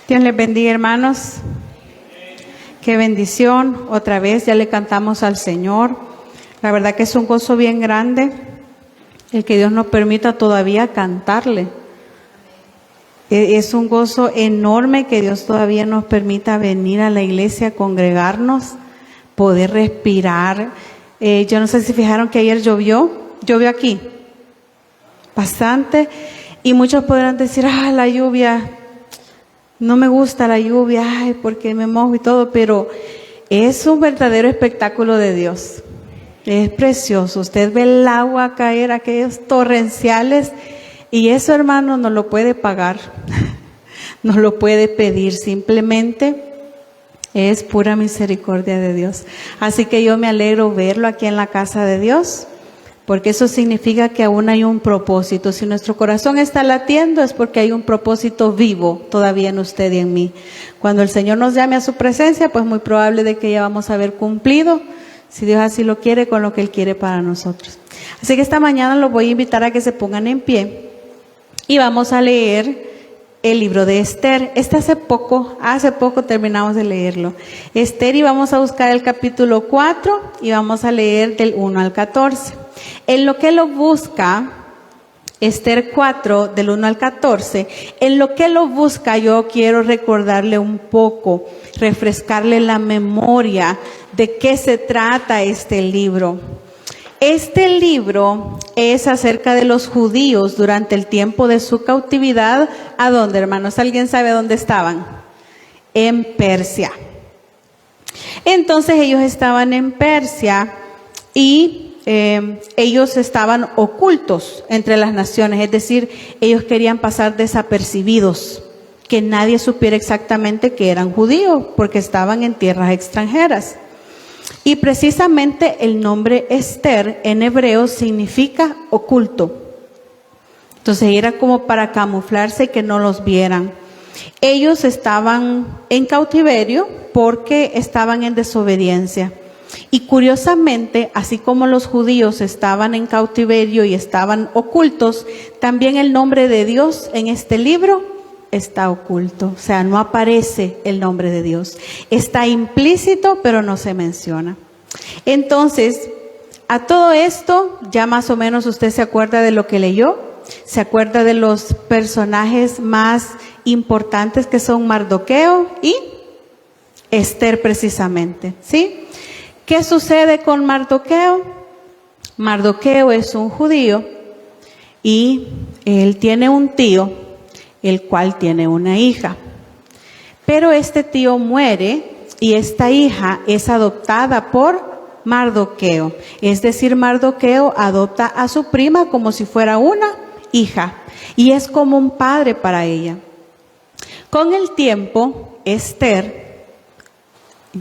Dios les bendiga, hermanos. Qué bendición. Otra vez ya le cantamos al Señor. La verdad que es un gozo bien grande el que Dios nos permita todavía cantarle. Es un gozo enorme que Dios todavía nos permita venir a la iglesia, congregarnos, poder respirar. Yo no sé si fijaron que ayer llovió aquí bastante, y muchos podrán decir, la lluvia, no me gusta la lluvia, porque me mojo y todo, pero es un verdadero espectáculo de Dios. Es precioso. Usted ve el agua caer, aquellos torrenciales, y eso, hermano, no lo puede pagar, no lo puede pedir, simplemente es pura misericordia de Dios. Así que yo me alegro verlo aquí en la casa de Dios, porque eso significa que aún hay un propósito. Si nuestro corazón está latiendo es porque hay un propósito vivo todavía en usted y en mí. Cuando el Señor nos llame a su presencia, pues muy probable de que ya vamos a haber cumplido, si Dios así lo quiere, con lo que Él quiere para nosotros. Así que esta mañana los voy a invitar a que se pongan en pie y vamos a leer el libro de Esther. Hace poco terminamos de leerlo. Esther, y vamos a buscar el capítulo 4 y vamos a leer del 1 al 14. En lo que lo busca, Esther 4, del 1 al 14, en lo que lo busca, yo quiero recordarle un poco, refrescarle la memoria de qué se trata este libro. Este libro es acerca de los judíos durante el tiempo de su cautividad. ¿A dónde, hermanos? ¿Alguien sabe dónde estaban? En Persia. Entonces ellos estaban en Persia y ellos estaban ocultos entre las naciones, es decir, ellos querían pasar desapercibidos, que nadie supiera exactamente que eran judíos, porque estaban en tierras extranjeras. Y precisamente el nombre Esther en hebreo significa oculto. Entonces era como para camuflarse y que no los vieran. Ellos estaban en cautiverio porque estaban en desobediencia. Y curiosamente, así como los judíos estaban en cautiverio y estaban ocultos, también el nombre de Dios en este libro está oculto. O sea, no aparece el nombre de Dios. Está implícito, pero no se menciona. Entonces, a todo esto, ya más o menos usted se acuerda de lo que leyó. Se acuerda de los personajes más importantes, que son Mardoqueo y Esther precisamente, ¿sí? ¿Qué sucede con Mardoqueo? Mardoqueo es un judío y él tiene un tío, el cual tiene una hija. Pero este tío muere y esta hija es adoptada por Mardoqueo. Es decir, Mardoqueo adopta a su prima como si fuera una hija y es como un padre para ella. Con el tiempo, Esther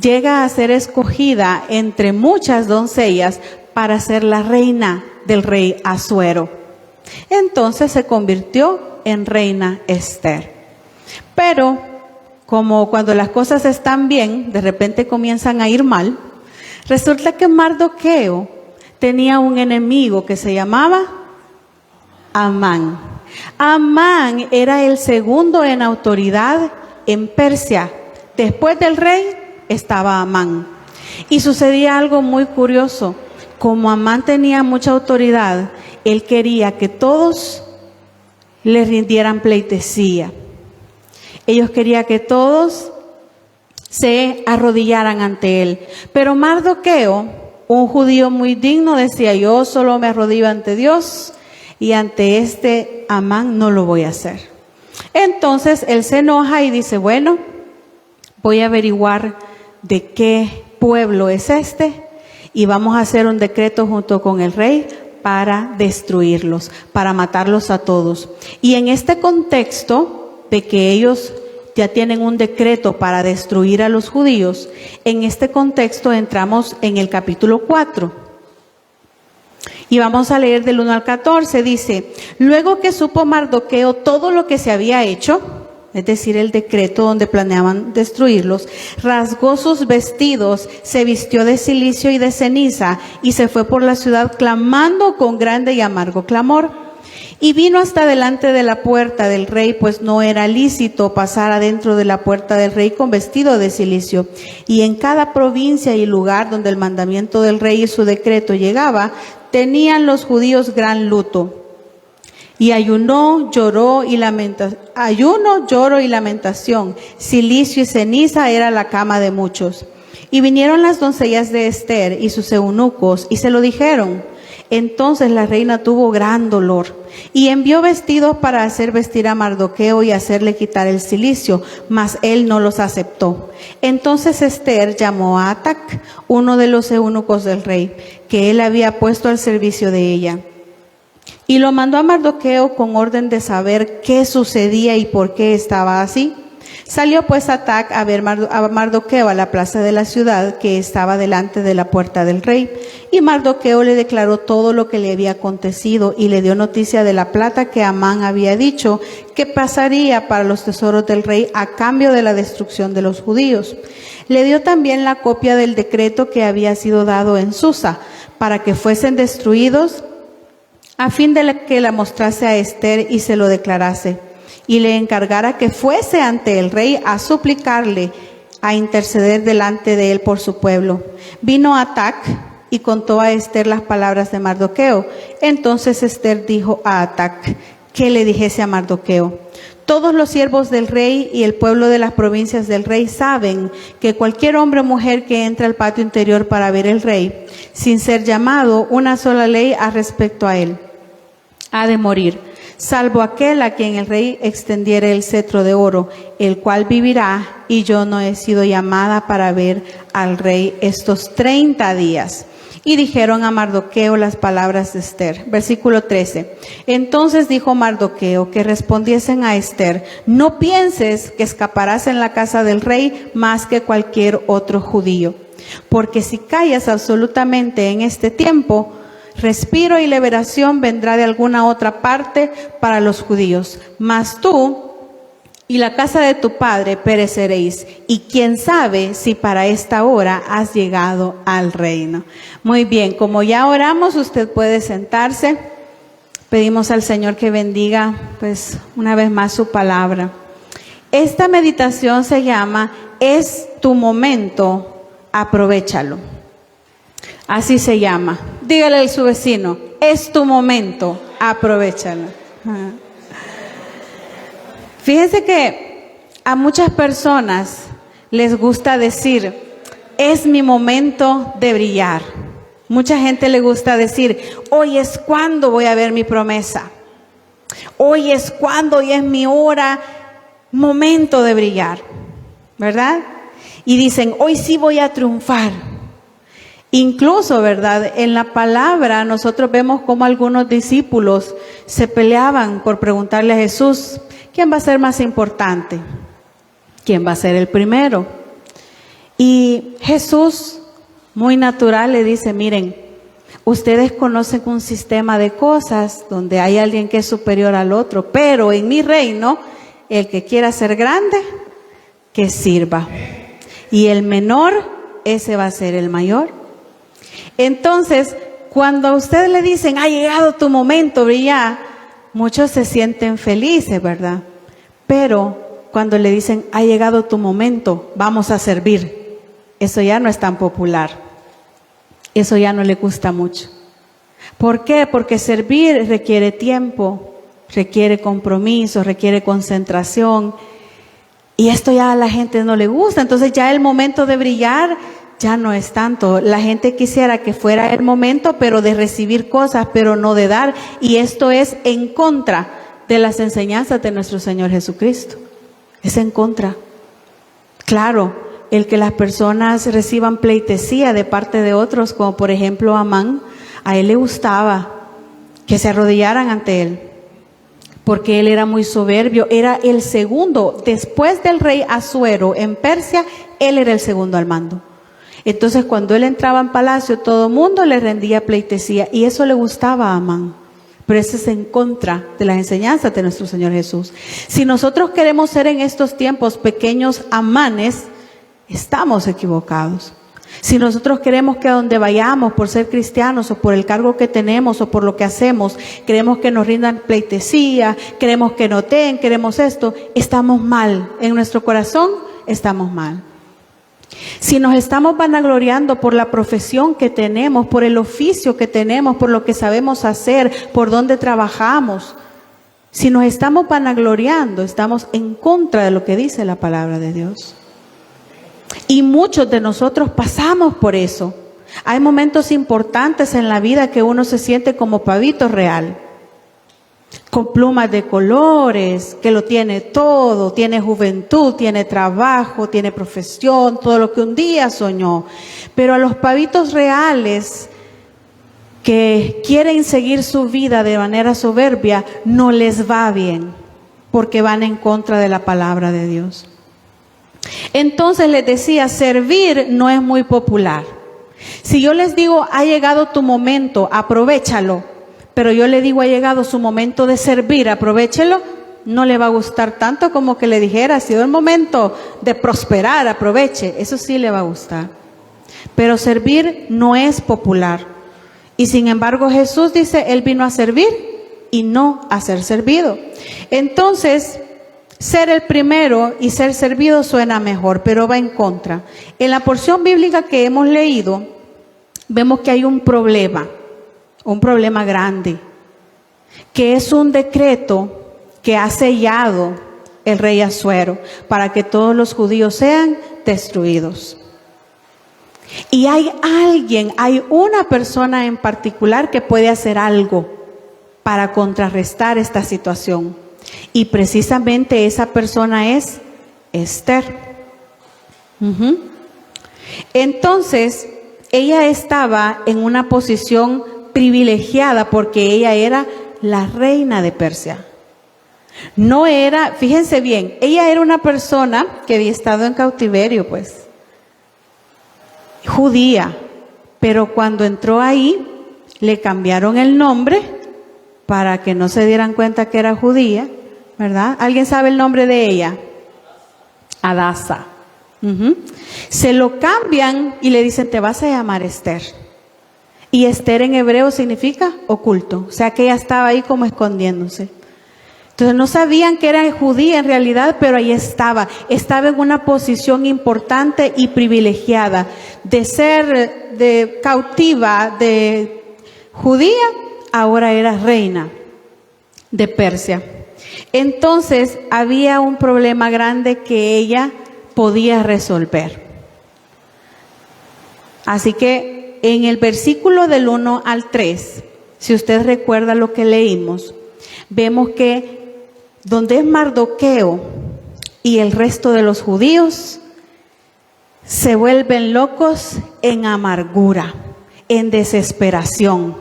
llega a ser escogida entre muchas doncellas para ser la reina del rey Asuero. Entonces se convirtió en reina Esther. Pero como cuando las cosas están bien, de repente comienzan a ir mal, resulta que Mardoqueo tenía un enemigo que se llamaba Amán. Amán era el segundo en autoridad en Persia. Después del rey estaba Amán. Y sucedía algo muy curioso. Como Amán tenía mucha autoridad, él quería que todos le rindieran pleitesía. Ellos querían que todos se arrodillaran ante él. Pero Mardoqueo, un judío muy digno, decía: yo solo me arrodillo ante Dios y ante este Amán no lo voy a hacer. Entonces él se enoja y dice: bueno, voy a averiguar de qué pueblo es este y vamos a hacer un decreto junto con el rey para destruirlos, para matarlos a todos. Y en este contexto de que ellos ya tienen un decreto para destruir a los judíos, en este contexto entramos en el capítulo 4. Y vamos a leer del 1 al 14, dice: luego que supo Mardoqueo todo lo que se había hecho, es decir, el decreto donde planeaban destruirlos, rasgó sus vestidos, se vistió de cilicio y de ceniza y se fue por la ciudad clamando con grande y amargo clamor. Y vino hasta delante de la puerta del rey, pues no era lícito pasar adentro de la puerta del rey con vestido de cilicio. Y en cada provincia y lugar donde el mandamiento del rey y su decreto llegaba, tenían los judíos gran luto. Y ayuno, lloro y lamentación. Cilicio y ceniza era la cama de muchos. Y vinieron las doncellas de Ester y sus eunucos y se lo dijeron. Entonces la reina tuvo gran dolor y envió vestidos para hacer vestir a Mardoqueo y hacerle quitar el cilicio, mas él no los aceptó. Entonces Ester llamó a Atac, uno de los eunucos del rey, que él había puesto al servicio de ella. Y lo mandó a Mardoqueo con orden de saber qué sucedía y por qué estaba así. Salió pues Atac a ver a Mardoqueo a la plaza de la ciudad que estaba delante de la puerta del rey. Y Mardoqueo le declaró todo lo que le había acontecido y le dio noticia de la plata que Amán había dicho que pasaría para los tesoros del rey a cambio de la destrucción de los judíos. Le dio también la copia del decreto que había sido dado en Susa para que fuesen destruidos, a fin de que la mostrase a Ester y se lo declarase. Y le encargara que fuese ante el rey a suplicarle, a interceder delante de él por su pueblo. Vino Atac y contó a Ester las palabras de Mardoqueo. Entonces Ester dijo a Atac que le dijese a Mardoqueo: todos los siervos del rey y el pueblo de las provincias del rey saben que cualquier hombre o mujer que entra al patio interior para ver el rey, sin ser llamado, una sola ley a respecto a él, ha de morir, salvo aquel a quien el rey extendiere el cetro de oro, el cual vivirá, y yo no he sido llamada para ver al rey estos 30 días. Y dijeron a Mardoqueo las palabras de Ester. Versículo 13. Entonces dijo Mardoqueo que respondiesen a Ester: no pienses que escaparás en la casa del rey más que cualquier otro judío, porque si callas absolutamente en este tiempo, respiro y liberación vendrá de alguna otra parte para los judíos, mas tú y la casa de tu padre pereceréis, y quién sabe si para esta hora has llegado al reino. Muy bien, como ya oramos, usted puede sentarse. Pedimos al Señor que bendiga, pues, una vez más su palabra. Esta meditación se llama "Es tu momento, aprovéchalo". Así se llama. Dígale a su vecino: es tu momento, aprovéchalo. Fíjense que a muchas personas les gusta decir: es mi momento de brillar. Mucha gente le gusta decir: hoy es cuando voy a ver mi promesa. Hoy es cuando y es mi hora, momento de brillar, ¿verdad? Y dicen: hoy sí voy a triunfar. Incluso, ¿verdad? En la palabra nosotros vemos cómo algunos discípulos se peleaban por preguntarle a Jesús: ¿quién va a ser más importante? ¿Quién va a ser el primero? Y Jesús, muy natural, le dice: miren, ustedes conocen un sistema de cosas donde hay alguien que es superior al otro, pero en mi reino, el que quiera ser grande, que sirva. Y el menor, ese va a ser el mayor. Entonces, cuando a ustedes le dicen: ha llegado tu momento, brilla, muchos se sienten felices, ¿verdad? Pero cuando le dicen: ha llegado tu momento, vamos a servir, eso ya no es tan popular. Eso ya no le gusta mucho. ¿Por qué? Porque servir requiere tiempo, requiere compromiso, requiere concentración. Y esto ya a la gente no le gusta. Entonces ya el momento de brillar ya no es tanto. La gente quisiera que fuera el momento, pero de recibir cosas, pero no de dar. Y esto es en contra de las enseñanzas de nuestro Señor Jesucristo. Es en contra. Claro, el que las personas reciban pleitesía de parte de otros, como por ejemplo Amán, a él le gustaba que se arrodillaran ante él, porque él era muy soberbio. Era el segundo, después del rey Asuero en Persia, él era el segundo al mando. Entonces cuando él entraba en palacio, todo el mundo le rendía pleitesía, y eso le gustaba a Amán. Pero eso es en contra de las enseñanzas de nuestro Señor Jesús. Si nosotros queremos ser en estos tiempos pequeños Amanes, estamos equivocados. Si nosotros queremos que a donde vayamos, por ser cristianos o por el cargo que tenemos o por lo que hacemos, queremos que nos rindan pleitesía, queremos que noten, queremos esto, estamos mal. En nuestro corazón estamos mal. Si nos estamos vanagloriando por la profesión que tenemos, por el oficio que tenemos, por lo que sabemos hacer, por donde trabajamos, si nos estamos vanagloriando, estamos en contra de lo que dice la palabra de Dios. Y muchos de nosotros pasamos por eso. Hay momentos importantes en la vida que uno se siente como pavito real, con plumas de colores, que lo tiene todo, tiene juventud, tiene trabajo, tiene profesión, todo lo que un día soñó. Pero a los pavitos reales que quieren seguir su vida de manera soberbia, no les va bien, porque van en contra de la palabra de Dios. Entonces les decía, servir no es muy popular. Si yo les digo, ha llegado tu momento, aprovéchalo, pero yo le digo, ha llegado su momento de servir, aprovéchelo, no le va a gustar tanto como que le dijera, ha sido el momento de prosperar, aproveche, eso sí le va a gustar. Pero servir no es popular. Y sin embargo Jesús dice, Él vino a servir y no a ser servido. Entonces, ser el primero y ser servido suena mejor, pero va en contra. En la porción bíblica que hemos leído, vemos que hay un problema grande, que es un decreto que ha sellado el rey Asuero para que todos los judíos sean destruidos. Y hay una persona en particular que puede hacer algo para contrarrestar esta situación. Y precisamente esa persona es Esther. Entonces, ella estaba en una posición privilegiada porque ella era la reina de Persia. No era, fíjense bien, ella era una persona que había estado en cautiverio, pues, judía, pero cuando entró ahí, le cambiaron el nombre para que no se dieran cuenta que era judía, ¿verdad? ¿Alguien sabe el nombre de ella? Adasa. Se lo cambian y le dicen, te vas a llamar Esther. Y Esther en hebreo significa oculto, o sea que ella estaba ahí como escondiéndose. Entonces no sabían que era judía en realidad, pero ahí estaba en una posición importante y privilegiada de ser de cautiva, de judía, ahora era reina de Persia. Entonces había un problema grande que ella podía resolver. Así que en el versículo del 1 al 3, si usted recuerda lo que leímos, vemos que donde es Mardoqueo y el resto de los judíos se vuelven locos en amargura, en desesperación,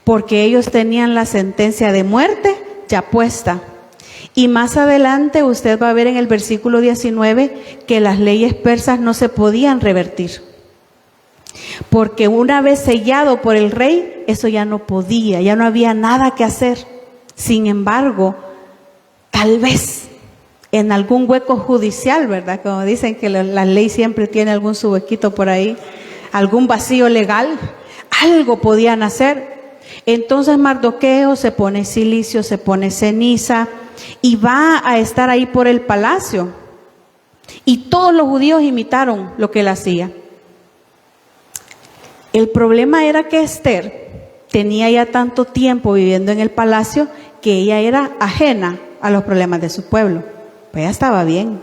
porque ellos tenían la sentencia de muerte ya puesta. Y más adelante usted va a ver en el versículo 19 que las leyes persas no se podían revertir, porque una vez sellado por el rey, eso ya no podía, ya no había nada que hacer. Sin embargo, tal vez en algún hueco judicial, ¿verdad? Como dicen que la ley siempre tiene algún su huequito por ahí, algún vacío legal, algo podían hacer. Entonces Mardoqueo se pone cilicio, se pone ceniza y va a estar ahí por el palacio. Y todos los judíos imitaron lo que él hacía. El problema era que Esther tenía ya tanto tiempo viviendo en el palacio que ella era ajena a los problemas de su pueblo. Pues ella estaba bien,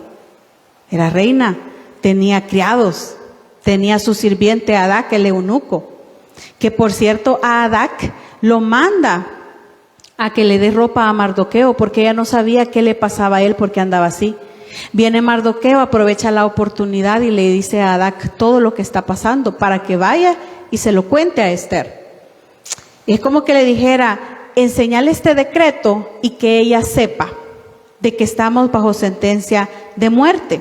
era reina, tenía criados, tenía su sirviente Adac, el eunuco, que por cierto a Adac lo manda a que le dé ropa a Mardoqueo porque ella no sabía qué le pasaba a él porque andaba así. Viene Mardoqueo, aprovecha la oportunidad y le dice a Adac todo lo que está pasando para que vaya y se lo cuente a Esther. Y es como que le dijera, enseñale este decreto y que ella sepa de que estamos bajo sentencia de muerte.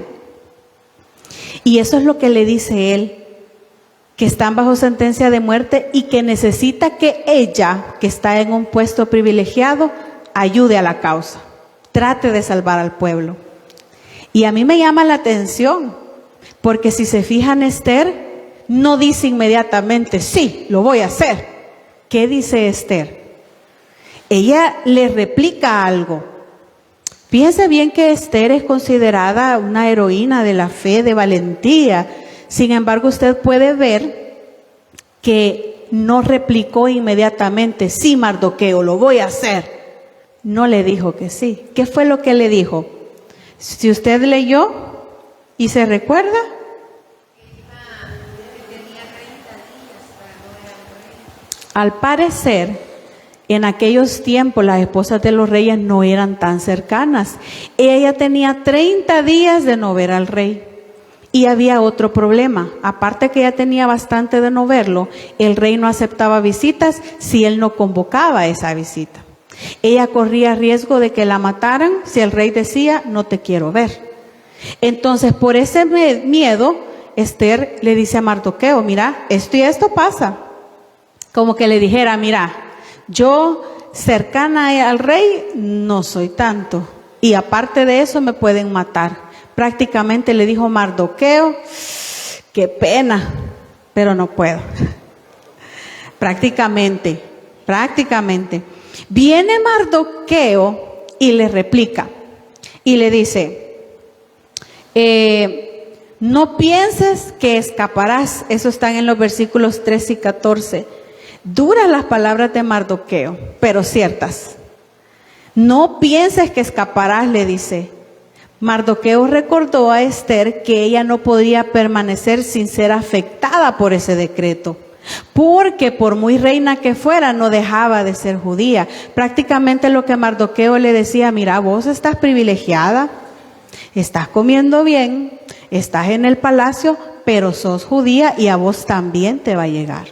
Y eso es lo que le dice él, que están bajo sentencia de muerte y que necesita que ella, que está en un puesto privilegiado, ayude a la causa, trate de salvar al pueblo. Y a mí me llama la atención, porque si se fijan, Esther no dice inmediatamente, sí, lo voy a hacer. ¿Qué dice Esther? Ella le replica algo. Fíjense bien que Esther es considerada una heroína de la fe, de valentía. Sin embargo, usted puede ver que no replicó inmediatamente, sí, Mardoqueo, lo voy a hacer. No le dijo que sí. ¿Qué fue lo que le dijo? Si usted leyó y se recuerda. Al parecer, en aquellos tiempos las esposas de los reyes no eran tan cercanas. Ella tenía 30 días de no ver al rey. Y había otro problema. Aparte que ella tenía bastante de no verlo, el rey no aceptaba visitas si él no convocaba esa visita. Ella corría riesgo de que la mataran si el rey decía, no te quiero ver. Entonces, por ese miedo, Esther le dice a Mardoqueo, mira, esto y esto pasa. Como que le dijera, mira, yo cercana al rey no soy tanto. Y aparte de eso me pueden matar. Prácticamente le dijo Mardoqueo, qué pena, pero no puedo. Prácticamente. Viene Mardoqueo y le replica. Y le dice, no pienses que escaparás. Eso está en los versículos 13 y 14. Duras las palabras de Mardoqueo, pero ciertas. No pienses que escaparás, le dice. Mardoqueo recordó a Esther que ella no podía permanecer sin ser afectada por ese decreto, porque por muy reina que fuera, no dejaba de ser judía. Prácticamente lo que Mardoqueo le decía, mira, vos estás privilegiada, estás comiendo bien, estás en el palacio, pero sos judía y a vos también te va a llegar.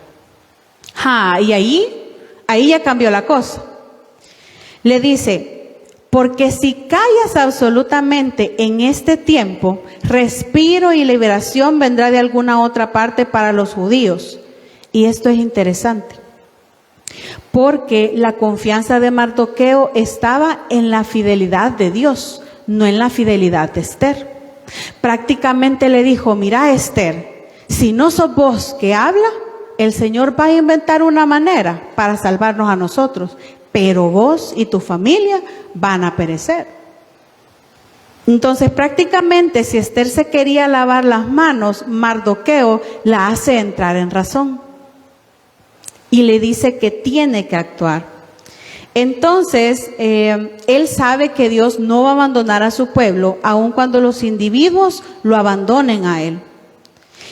Y ahí ya cambió la cosa. Le dice, porque si callas absolutamente en este tiempo, respiro y liberación vendrá de alguna otra parte para los judíos. Y esto es interesante, porque la confianza de Mardoqueo estaba en la fidelidad de Dios, no en la fidelidad de Esther. Prácticamente le dijo, mira Esther, si no sos vos que habla, el Señor va a inventar una manera para salvarnos a nosotros, pero vos y tu familia van a perecer. Entonces prácticamente si Esther se quería lavar las manos, Mardoqueo la hace entrar en razón y le dice que tiene que actuar. Entonces él sabe que Dios no va a abandonar a su pueblo, aun cuando los individuos lo abandonen a él.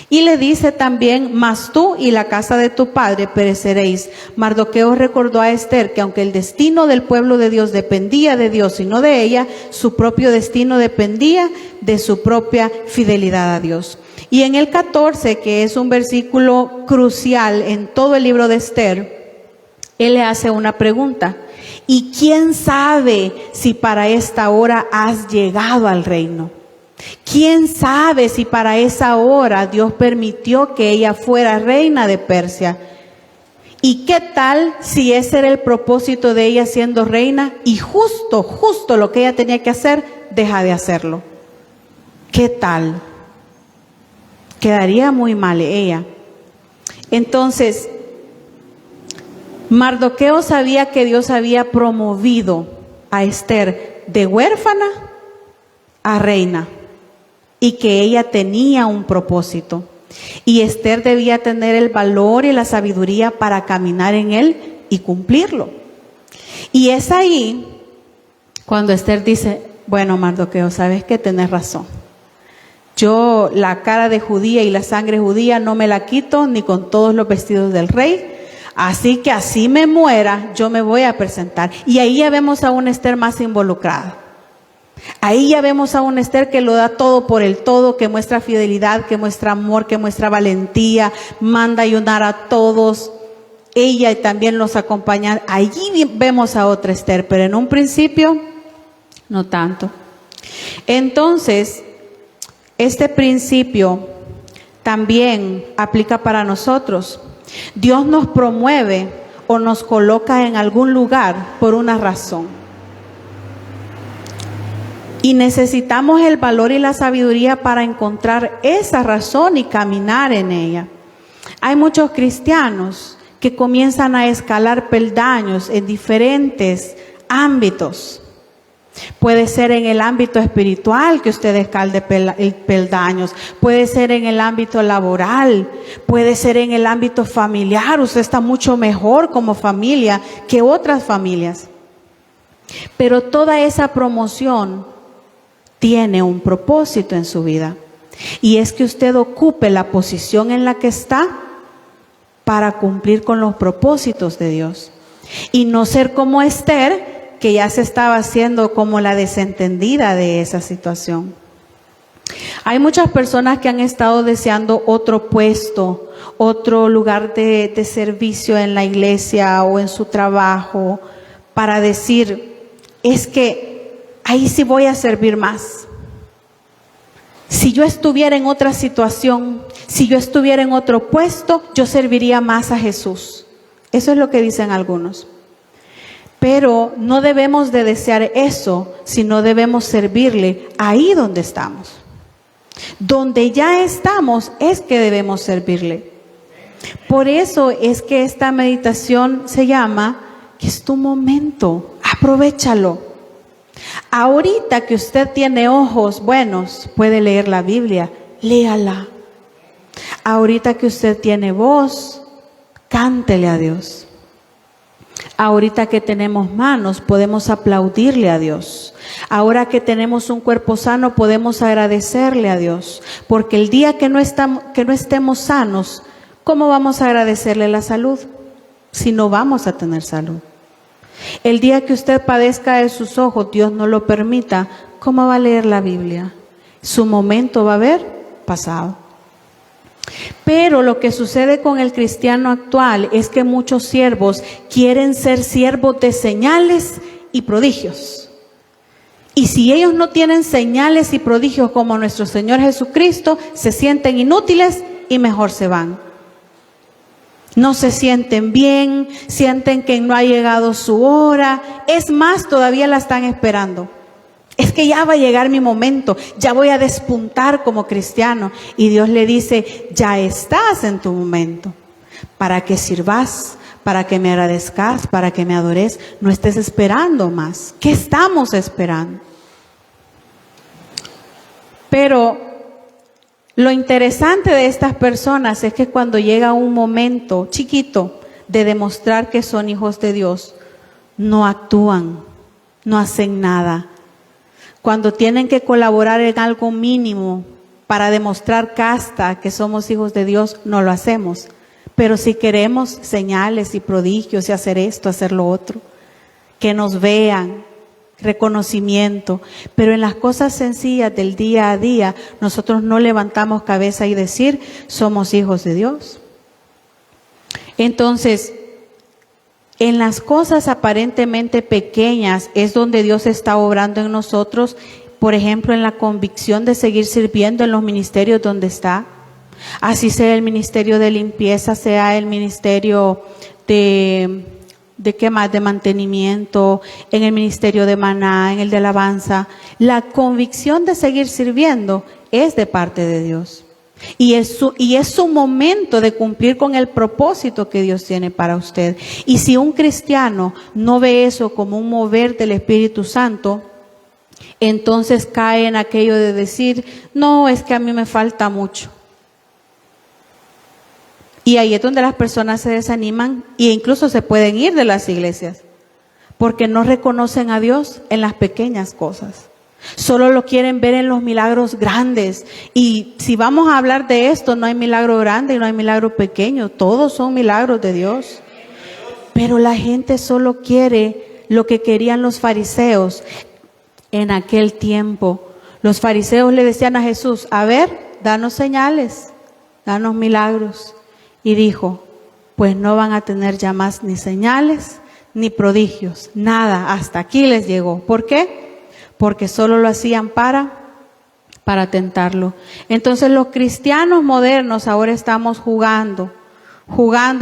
Y le dice también, mas tú y la casa de tu padre pereceréis. Mardoqueo recordó a Esther que aunque el destino del pueblo de Dios dependía de Dios y no de ella, su propio destino dependía de su propia fidelidad a Dios. Y en el 14, que es un versículo crucial en todo el libro de Esther, él le hace una pregunta. ¿Y quién sabe si para esta hora has llegado al reino? ¿Quién sabe si para esa hora Dios permitió que ella fuera reina de Persia? ¿Y qué tal si ese era el propósito de ella siendo reina y justo lo que ella tenía que hacer, deja de hacerlo? ¿Qué tal? Quedaría muy mal ella. Entonces, Mardoqueo sabía que Dios había promovido a Esther de huérfana a reina. Y que ella tenía un propósito. Y Esther debía tener el valor y la sabiduría para caminar en él y cumplirlo. Y es ahí cuando Esther dice, bueno, Mardoqueo, sabes que tenés razón. Yo la cara de judía y la sangre judía no me la quito ni con todos los vestidos del rey. Así que así me muera, yo me voy a presentar. Y ahí ya vemos a una Esther más involucrada. Ahí ya vemos a una Esther que lo da todo por el todo, que muestra fidelidad, que muestra amor, que muestra valentía, manda ayunar a todos. Ella también los acompaña. Allí vemos a otra Esther, pero en un principio no tanto. Entonces, este principio también aplica para nosotros. Dios nos promueve o nos coloca en algún lugar por una razón. Y necesitamos el valor y la sabiduría para encontrar esa razón y caminar en ella. Hay muchos cristianos que comienzan a escalar peldaños en diferentes ámbitos. Puede ser en el ámbito espiritual que usted escalde peldaños, puede ser en el ámbito laboral, puede ser en el ámbito familiar. Usted está mucho mejor como familia que otras familias. Pero toda esa promoción tiene un propósito en su vida. Y es que usted ocupe la posición en la que está para cumplir con los propósitos de Dios. Y no ser como Esther, que ya se estaba haciendo como la desentendida de esa situación. Hay muchas personas que han estado deseando otro puesto, otro lugar de servicio en la iglesia o en su trabajo, para decir, es que ahí sí voy a servir más. Si yo estuviera en otra situación, si yo estuviera en otro puesto, yo serviría más a Jesús. Eso es lo que dicen algunos. Pero no debemos de desear eso, sino debemos servirle ahí donde estamos. Donde ya estamos es que debemos servirle. Por eso es que esta meditación se llama, que es tu momento, aprovéchalo. Ahorita que usted tiene ojos buenos, puede leer la Biblia, léala. Ahorita que usted tiene voz, cántele a Dios. Ahorita que tenemos manos, podemos aplaudirle a Dios. Ahora que tenemos un cuerpo sano, podemos agradecerle a Dios. Porque el día que no estemos sanos, ¿cómo vamos a agradecerle la salud? Si no vamos a tener salud. El día que usted padezca de sus ojos, Dios no lo permita, ¿cómo va a leer la Biblia? Su momento va a haber pasado. Pero lo que sucede con el cristiano actual es que muchos siervos quieren ser siervos de señales y prodigios. Y si ellos no tienen señales y prodigios como nuestro Señor Jesucristo, se sienten inútiles y mejor se van. No se sienten bien, sienten que no ha llegado su hora. Es más, todavía la están esperando. Es que ya va a llegar mi momento, ya voy a despuntar como cristiano. Y Dios le dice, ya estás en tu momento, para que sirvas, para que me agradezcas, para que me adores. No estés esperando más. ¿Qué estamos esperando? Pero lo interesante de estas personas es que cuando llega un momento chiquito de demostrar que son hijos de Dios, no actúan, no hacen nada. Cuando tienen que colaborar en algo mínimo para demostrar casta que somos hijos de Dios, no lo hacemos. Pero si queremos señales y prodigios y hacer esto, hacer lo otro, que nos vean, reconocimiento. Pero en las cosas sencillas del día a día, nosotros no levantamos cabeza y decir, somos hijos de Dios. Entonces, en las cosas aparentemente pequeñas es donde Dios está obrando en nosotros. Por ejemplo, en la convicción de seguir sirviendo en los ministerios donde está. Así sea el ministerio de limpieza, sea el ministerio de qué más, de mantenimiento, en el ministerio de maná, en el de alabanza. La convicción de seguir sirviendo es de parte de Dios. Y es su momento de cumplir con el propósito que Dios tiene para usted. Y si un cristiano no ve eso como un mover del Espíritu Santo, entonces cae en aquello de decir, no, es que a mí me falta mucho. Y ahí es donde las personas se desaniman e incluso se pueden ir de las iglesias, porque no reconocen a Dios en las pequeñas cosas. Solo lo quieren ver en los milagros grandes. Y si vamos a hablar de esto, no hay milagro grande y no hay milagro pequeño. Todos son milagros de Dios. Pero la gente solo quiere lo que querían los fariseos en aquel tiempo. Los fariseos le decían a Jesús, a ver, danos señales, danos milagros. Y dijo, pues no van a tener ya más ni señales ni prodigios. Nada, hasta aquí les llegó. ¿Por qué? Porque solo lo hacían para tentarlo. Entonces los cristianos modernos ahora estamos jugando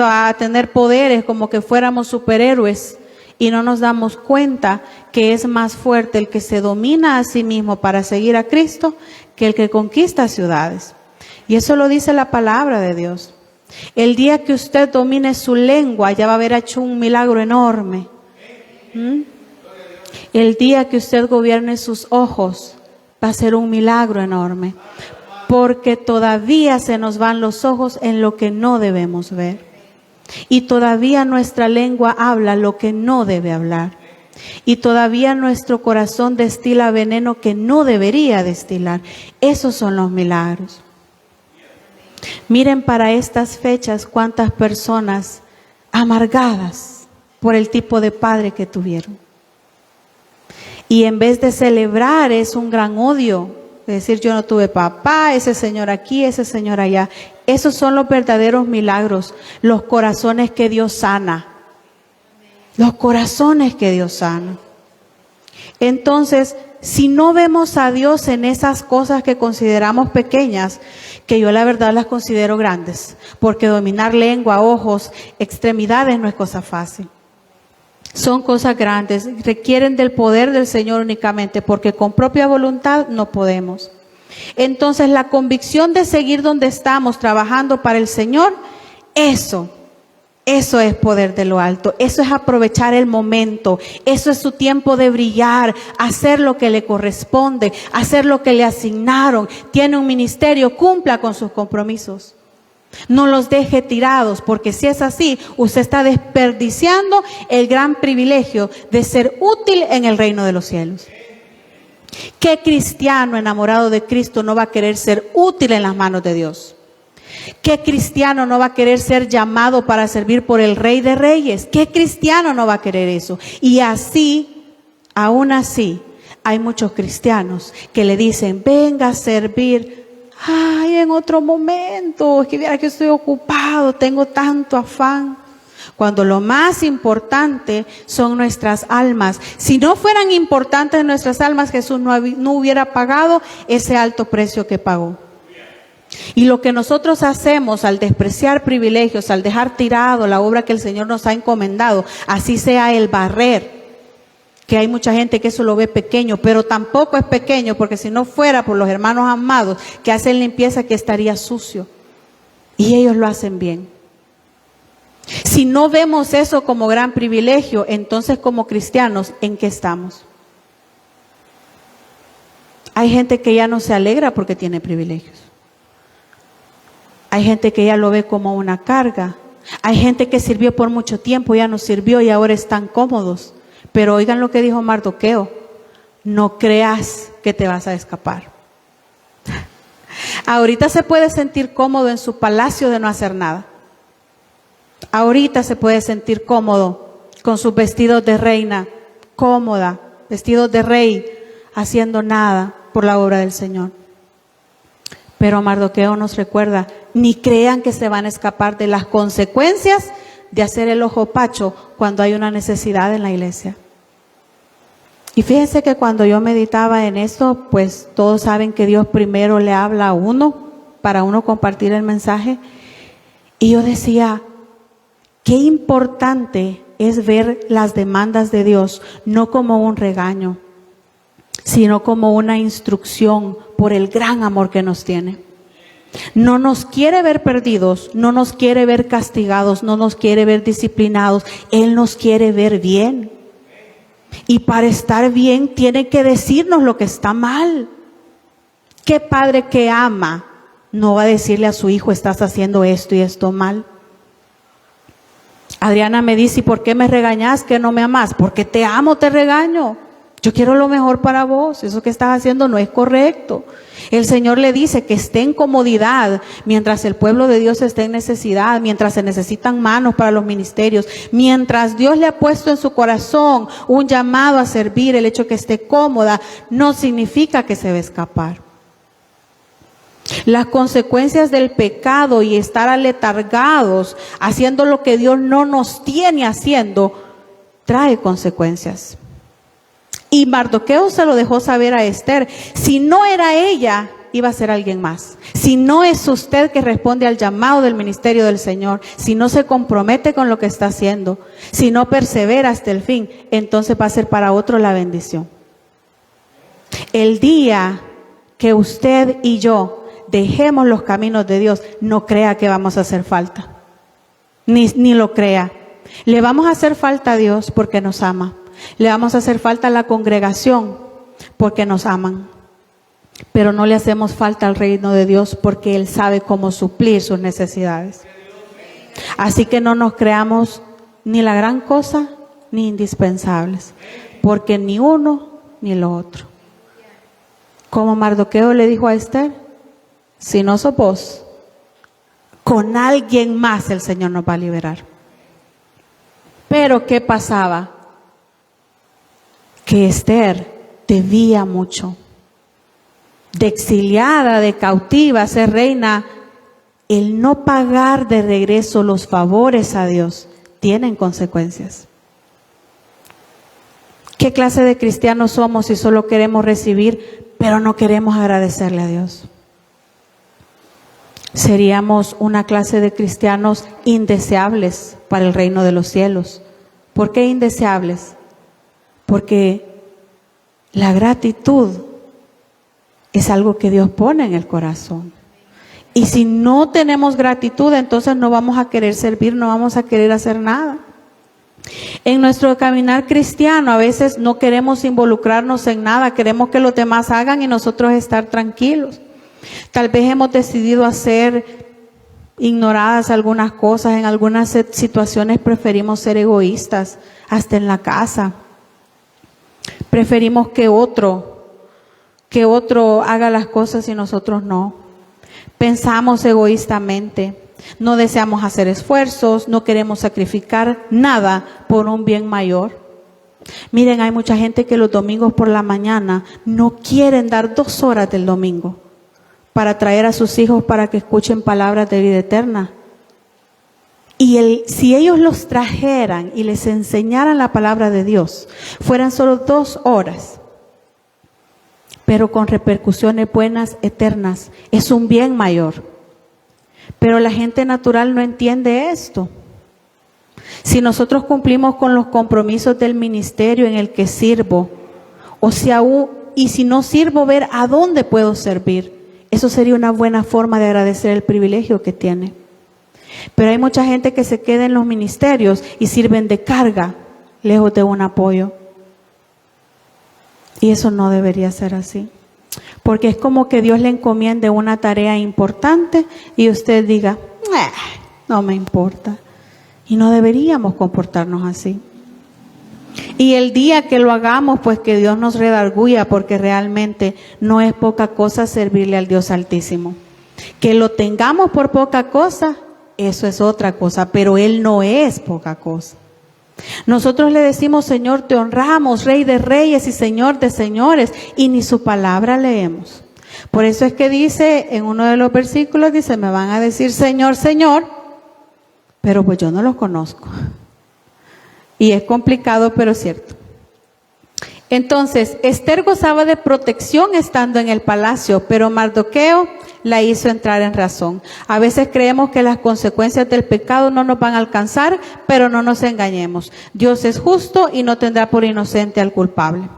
a tener poderes como que fuéramos superhéroes y no nos damos cuenta que es más fuerte el que se domina a sí mismo para seguir a Cristo que el que conquista ciudades. Y eso lo dice la palabra de Dios. El día que usted domine su lengua, ya va a haber hecho un milagro enorme. El día que usted gobierne sus ojos, va a ser un milagro enorme. Porque todavía se nos van los ojos en lo que no debemos ver. Y todavía nuestra lengua habla lo que no debe hablar. Y todavía nuestro corazón destila veneno que no debería destilar. Esos son los milagros. Miren para estas fechas cuántas personas amargadas por el tipo de padre que tuvieron. Y en vez de celebrar es un gran odio. Es decir, yo no tuve papá, ese señor aquí, ese señor allá. Esos son los verdaderos milagros, los corazones que Dios sana. Los corazones que Dios sana. Entonces, si no vemos a Dios en esas cosas que consideramos pequeñas, que yo la verdad las considero grandes, porque dominar lengua, ojos, extremidades no es cosa fácil. Son cosas grandes, requieren del poder del Señor únicamente, porque con propia voluntad no podemos. Entonces la convicción de seguir donde estamos, trabajando para el Señor, eso es poder de lo alto, eso es aprovechar el momento, eso es su tiempo de brillar, hacer lo que le corresponde, hacer lo que le asignaron. Tiene un ministerio, cumpla con sus compromisos. No los deje tirados, porque si es así, usted está desperdiciando el gran privilegio de ser útil en el reino de los cielos. ¿Qué cristiano enamorado de Cristo no va a querer ser útil en las manos de Dios? ¿Qué cristiano no va a querer ser llamado para servir por el Rey de Reyes? ¿Qué cristiano no va a querer eso? Y así, aún así, hay muchos cristianos que le dicen, venga a servir. Ay, en otro momento, es que viera que estoy ocupado, tengo tanto afán. Cuando lo más importante son nuestras almas. Si no fueran importantes nuestras almas, Jesús no hubiera pagado ese alto precio que pagó. Y lo que nosotros hacemos al despreciar privilegios, al dejar tirado la obra que el Señor nos ha encomendado, así sea el barrer, que hay mucha gente que eso lo ve pequeño, pero tampoco es pequeño, porque si no fuera por los hermanos amados que hacen limpieza, que estaría sucio. Y ellos lo hacen bien. Si no vemos eso como gran privilegio, entonces como cristianos, ¿en qué estamos? Hay gente que ya no se alegra porque tiene privilegios. Hay gente que ya lo ve como una carga. Hay gente que sirvió por mucho tiempo, ya no sirvió y ahora están cómodos. Pero oigan lo que dijo Mardoqueo, no creas que te vas a escapar. Ahorita se puede sentir cómodo en su palacio de no hacer nada. Ahorita se puede sentir cómodo con sus vestidos de reina, cómoda, vestidos de rey, haciendo nada por la obra del Señor. Pero Mardoqueo nos recuerda, ni crean que se van a escapar de las consecuencias de hacer el ojo pacho cuando hay una necesidad en la iglesia. Y fíjense que cuando yo meditaba en esto, pues todos saben que Dios primero le habla a uno, para uno compartir el mensaje. Y yo decía, qué importante es ver las demandas de Dios, no como un regaño, sino como una instrucción por el gran amor que nos tiene. No nos quiere ver perdidos, no nos quiere ver castigados, no nos quiere ver disciplinados. Él nos quiere ver bien. Y para estar bien tiene que decirnos lo que está mal. ¿Qué padre que ama no va a decirle a su hijo, estás haciendo esto y esto mal? Adriana me dice, ¿y por qué me regañas que no me amas? Porque te amo, te regaño. Yo quiero lo mejor para vos. Eso que estás haciendo no es correcto. El Señor le dice que esté en comodidad mientras el pueblo de Dios esté en necesidad, mientras se necesitan manos para los ministerios, mientras Dios le ha puesto en su corazón un llamado a servir. El hecho que esté cómoda no significa que se va a escapar. Las consecuencias del pecado y estar aletargados haciendo lo que Dios no nos tiene haciendo trae consecuencias. Y Mardoqueo se lo dejó saber a Esther. Si no era ella, iba a ser alguien más. Si no es usted que responde al llamado del ministerio del Señor, si no se compromete con lo que está haciendo, si no persevera hasta el fin, entonces va a ser para otro la bendición. El día que usted y yo dejemos los caminos de Dios, no crea que vamos a hacer falta. Ni lo crea. Le vamos a hacer falta a Dios porque nos ama. Le vamos a hacer falta a la congregación porque nos aman. Pero no le hacemos falta al reino de Dios porque Él sabe cómo suplir sus necesidades. Así que no nos creamos ni la gran cosa ni indispensables, porque ni uno ni lo otro. Como Mardoqueo le dijo a Esther, si no sos vos, con alguien más el Señor nos va a liberar. Pero ¿qué pasaba? Que Esther debía mucho. De exiliada, de cautiva, a ser reina, el no pagar de regreso los favores a Dios tienen consecuencias. ¿Qué clase de cristianos somos si solo queremos recibir, pero no queremos agradecerle a Dios? Seríamos una clase de cristianos indeseables para el reino de los cielos. ¿Por qué indeseables? Porque la gratitud es algo que Dios pone en el corazón. Y si no tenemos gratitud, entonces no vamos a querer servir, no vamos a querer hacer nada. En nuestro caminar cristiano a veces no queremos involucrarnos en nada, queremos que los demás hagan y nosotros estar tranquilos. Tal vez hemos decidido hacer ignoradas algunas cosas, en algunas situaciones preferimos ser egoístas, hasta en la casa. Preferimos que otro haga las cosas y nosotros no. Pensamos egoístamente, no deseamos hacer esfuerzos, no queremos sacrificar nada por un bien mayor. Miren, hay mucha gente que los domingos por la mañana no quieren dar 2 horas del domingo para traer a sus hijos para que escuchen palabras de vida eterna. Y si ellos los trajeran y les enseñaran la palabra de Dios, fueran solo 2 horas, pero con repercusiones buenas, eternas, es un bien mayor. Pero la gente natural no entiende esto. Si nosotros cumplimos con los compromisos del ministerio en el que sirvo, y si no sirvo, ver a dónde puedo servir, eso sería una buena forma de agradecer el privilegio que tiene. Pero hay mucha gente que se queda en los ministerios y sirven de carga, lejos de un apoyo. Y eso no debería ser así. Porque es como que Dios le encomiende una tarea importante y usted diga, no me importa. Y no deberíamos comportarnos así. Y el día que lo hagamos, pues que Dios nos redarguya, porque realmente no es poca cosa servirle al Dios Altísimo. Que lo tengamos por poca cosa, eso es otra cosa, pero Él no es poca cosa. Nosotros le decimos, Señor, te honramos, Rey de reyes y Señor de señores, y ni su palabra leemos. Por eso es que dice, en uno de los versículos, dice, me van a decir Señor, Señor, pero pues yo no los conozco. Y es complicado, pero es cierto. Entonces, Esther gozaba de protección estando en el palacio, pero Mardoqueo la hizo entrar en razón. A veces creemos que las consecuencias del pecado no nos van a alcanzar, pero no nos engañemos. Dios es justo y no tendrá por inocente al culpable.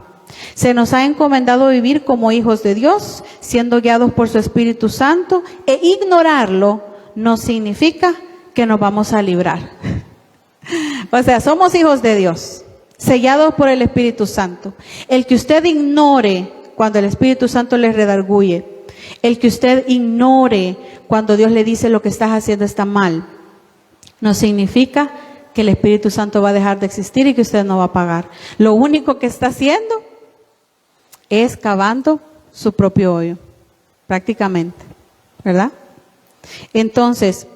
Se nos ha encomendado vivir como hijos de Dios, siendo guiados por su Espíritu Santo, e ignorarlo no significa que nos vamos a librar. O sea, somos hijos de Dios, sellados por el Espíritu Santo. El que usted ignore cuando el Espíritu Santo le redarguye, el que usted ignore cuando Dios le dice lo que estás haciendo está mal, no significa que el Espíritu Santo va a dejar de existir y que usted no va a pagar. Lo único que está haciendo es cavando su propio hoyo, prácticamente, ¿verdad? Entonces,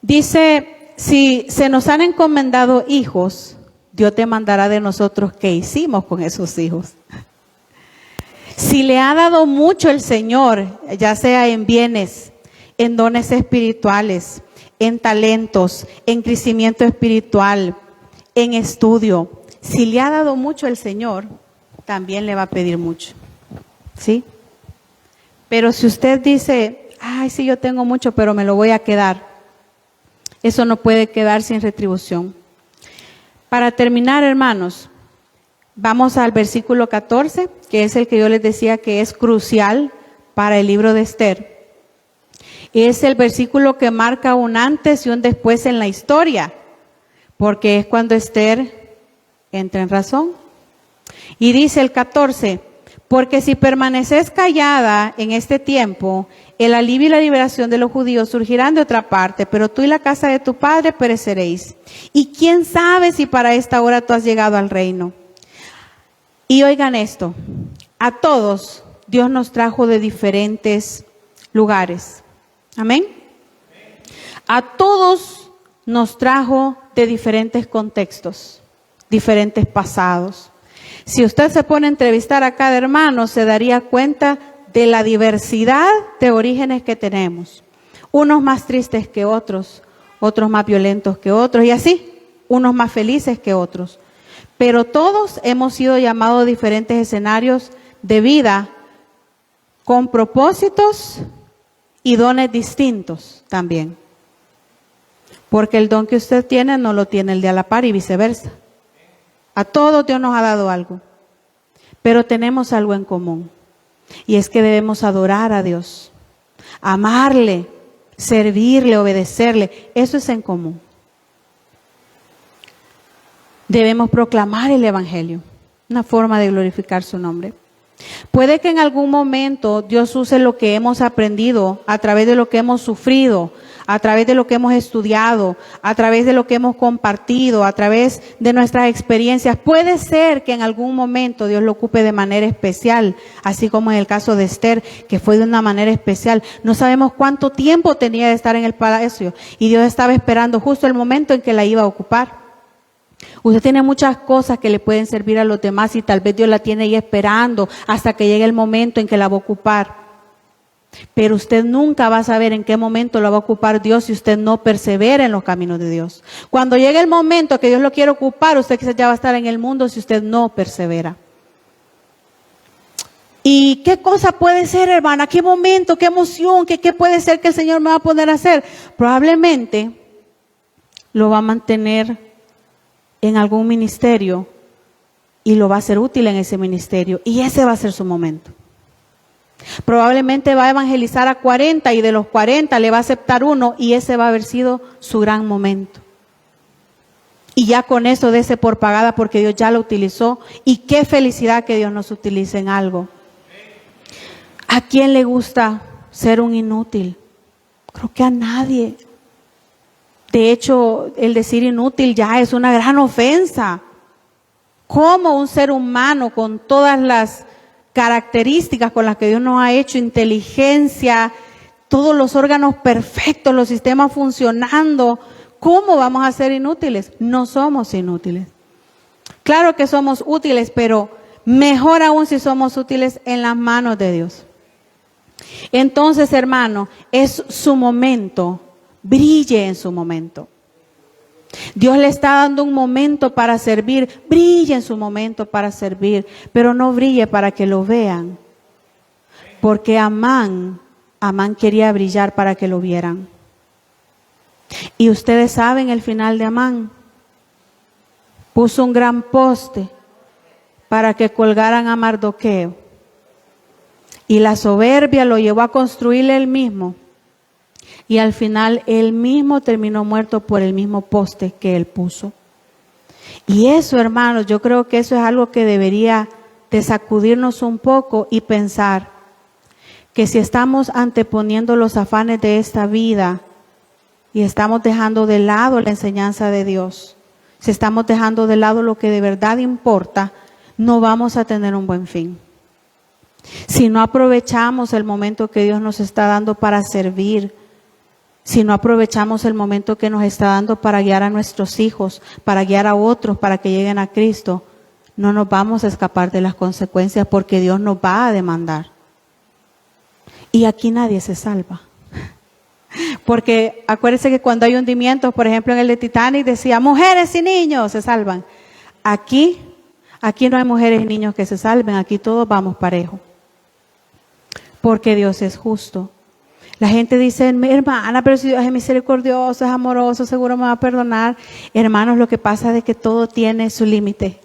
dice, si se nos han encomendado hijos, Dios demandará de nosotros qué hicimos con esos hijos. Si le ha dado mucho el Señor, ya sea en bienes, en dones espirituales, en talentos, en crecimiento espiritual, en estudio, si le ha dado mucho el Señor, también le va a pedir mucho. ¿Sí? Pero si usted dice, ay, sí, yo tengo mucho, pero me lo voy a quedar, eso no puede quedar sin retribución. Para terminar, hermanos, vamos al versículo 14, que es el que yo les decía que es crucial para el libro de Esther. Es el versículo que marca un antes y un después en la historia, porque es cuando Esther entra en razón. Y dice el 14, porque si permaneces callada en este tiempo, el alivio y la liberación de los judíos surgirán de otra parte, pero tú y la casa de tu padre pereceréis. Y quién sabe si para esta hora tú has llegado al reino. Y oigan esto, a todos Dios nos trajo de diferentes lugares. Amén. A todos nos trajo de diferentes contextos, diferentes pasados. Si usted se pone a entrevistar a cada hermano, se daría cuenta de la diversidad de orígenes que tenemos. Unos más tristes que otros, otros más violentos que otros, y así, unos más felices que otros. Pero todos hemos sido llamados a diferentes escenarios de vida con propósitos y dones distintos también. Porque el don que usted tiene no lo tiene el de a la par y viceversa. A todos Dios nos ha dado algo, pero tenemos algo en común. Y es que debemos adorar a Dios, amarle, servirle, obedecerle. Eso es en común. Debemos proclamar el Evangelio, una forma de glorificar su nombre. Puede que en algún momento Dios use lo que hemos aprendido a través de lo que hemos sufrido, a través de lo que hemos estudiado, a través de lo que hemos compartido, a través de nuestras experiencias. Puede ser que en algún momento Dios lo ocupe de manera especial, así como en el caso de Esther, que fue de una manera especial. No sabemos cuánto tiempo tenía de estar en el palacio y Dios estaba esperando justo el momento en que la iba a ocupar. Usted tiene muchas cosas que le pueden servir a los demás y tal vez Dios la tiene ahí esperando hasta que llegue el momento en que la va a ocupar. Pero usted nunca va a saber en qué momento la va a ocupar Dios si usted no persevera en los caminos de Dios. Cuando llegue el momento que Dios lo quiere ocupar, usted quizás ya va a estar en el mundo si usted no persevera. ¿Y qué cosa puede ser, hermana? ¿Qué momento? ¿Qué emoción? ¿Qué puede ser que el Señor me va a poner a hacer? Probablemente lo va a mantener en algún ministerio y lo va a hacer útil en ese ministerio y ese va a ser su momento. Probablemente va a evangelizar a 40 y de los 40 le va a aceptar uno y ese va a haber sido su gran momento. Y ya con eso dése por pagada porque Dios ya lo utilizó y qué felicidad que Dios nos utilice en algo. ¿A quién le gusta ser un inútil? Creo que a nadie. De hecho, el decir inútil ya es una gran ofensa. ¿Cómo un ser humano con todas las características con las que Dios nos ha hecho, inteligencia, todos los órganos perfectos, los sistemas funcionando, cómo vamos a ser inútiles? No somos inútiles. Claro que somos útiles, pero mejor aún si somos útiles en las manos de Dios. Entonces, hermano, es su momento. Brille en su momento. Dios le está dando un momento para servir. Brille en su momento para servir, pero no brille para que lo vean. Porque Amán quería brillar para que lo vieran. Y ustedes saben el final de Amán. Puso un gran poste para que colgaran a Mardoqueo. Y la soberbia lo llevó a construirle él mismo. Y al final él mismo terminó muerto por el mismo poste que él puso. Y eso, hermanos, yo creo que eso es algo que debería de sacudirnos un poco y pensar que si estamos anteponiendo los afanes de esta vida y estamos dejando de lado la enseñanza de Dios, si estamos dejando de lado lo que de verdad importa, no vamos a tener un buen fin. Si no aprovechamos el momento que Dios nos está dando para servir, si no aprovechamos el momento que nos está dando para guiar a nuestros hijos, para guiar a otros, para que lleguen a Cristo, no nos vamos a escapar de las consecuencias porque Dios nos va a demandar. Y aquí nadie se salva. Porque acuérdense que cuando hay hundimientos, por ejemplo en el de Titanic decía, mujeres y niños se salvan. Aquí no hay mujeres y niños que se salven, aquí todos vamos parejo. Porque Dios es justo. La gente dice, hermana, pero si Dios es misericordioso, es amoroso, seguro me va a perdonar. Hermanos, lo que pasa es que todo tiene su límite.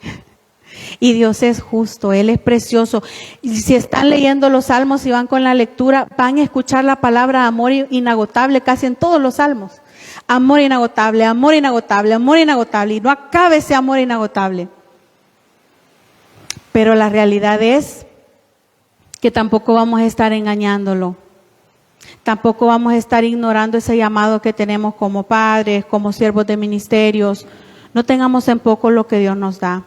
Y Dios es justo, Él es precioso. Y si están leyendo los salmos y van con la lectura, van a escuchar la palabra amor inagotable casi en todos los salmos. Amor inagotable, amor inagotable, amor inagotable. Y no acabe ese amor inagotable. Pero la realidad es que tampoco vamos a estar engañándolo. Tampoco vamos a estar ignorando ese llamado que tenemos como padres, como siervos de ministerios. No tengamos en poco lo que Dios nos da.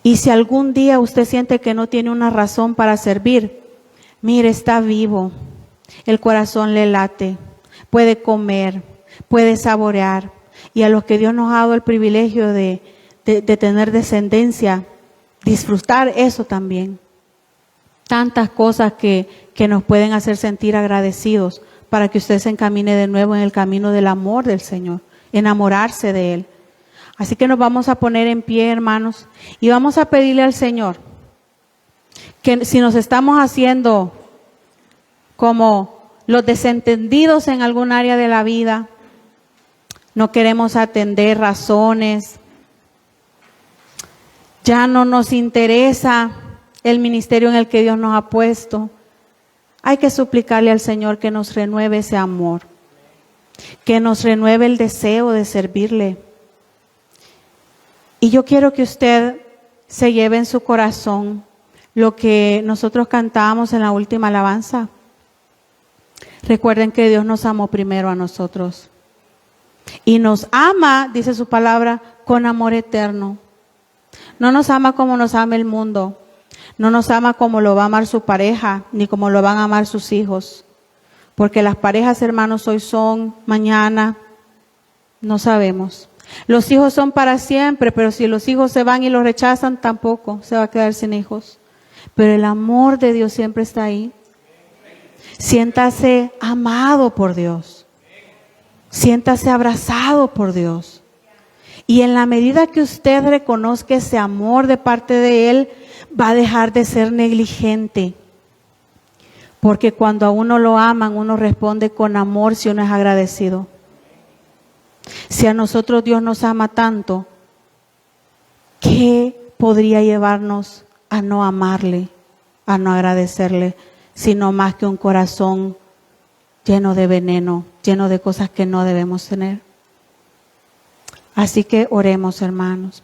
Y si algún día usted siente que no tiene una razón para servir, mire, está vivo, el corazón le late, puede comer, puede saborear. Y a los que Dios nos ha dado el privilegio de tener descendencia, disfrutar eso también. Tantas cosas que nos pueden hacer sentir agradecidos para que usted se encamine de nuevo en el camino del amor del Señor, enamorarse de Él. Así que nos vamos a poner en pie, hermanos, y vamos a pedirle al Señor que si nos estamos haciendo como los desentendidos en algún área de la vida, no queremos atender razones, ya no nos interesa el ministerio en el que Dios nos ha puesto, hay que suplicarle al Señor que nos renueve ese amor, que nos renueve el deseo de servirle. Y yo quiero que usted se lleve en su corazón lo que nosotros cantábamos en la última alabanza. Recuerden que Dios nos amó primero a nosotros. Y nos ama, dice su palabra, con amor eterno. No nos ama como nos ama el mundo. No nos ama como lo va a amar su pareja, ni como lo van a amar sus hijos. Porque las parejas, hermanos, hoy son, mañana, no sabemos. Los hijos son para siempre, pero si los hijos se van y los rechazan, tampoco se va a quedar sin hijos. Pero el amor de Dios siempre está ahí. Siéntase amado por Dios. Siéntase abrazado por Dios. Y en la medida que usted reconozca ese amor de parte de Él, va a dejar de ser negligente. Porque cuando a uno lo aman, uno responde con amor si uno es agradecido. Si a nosotros Dios nos ama tanto, ¿qué podría llevarnos a no amarle, a no agradecerle, sino más que un corazón lleno de veneno, lleno de cosas que no debemos tener? Así que oremos, hermanos.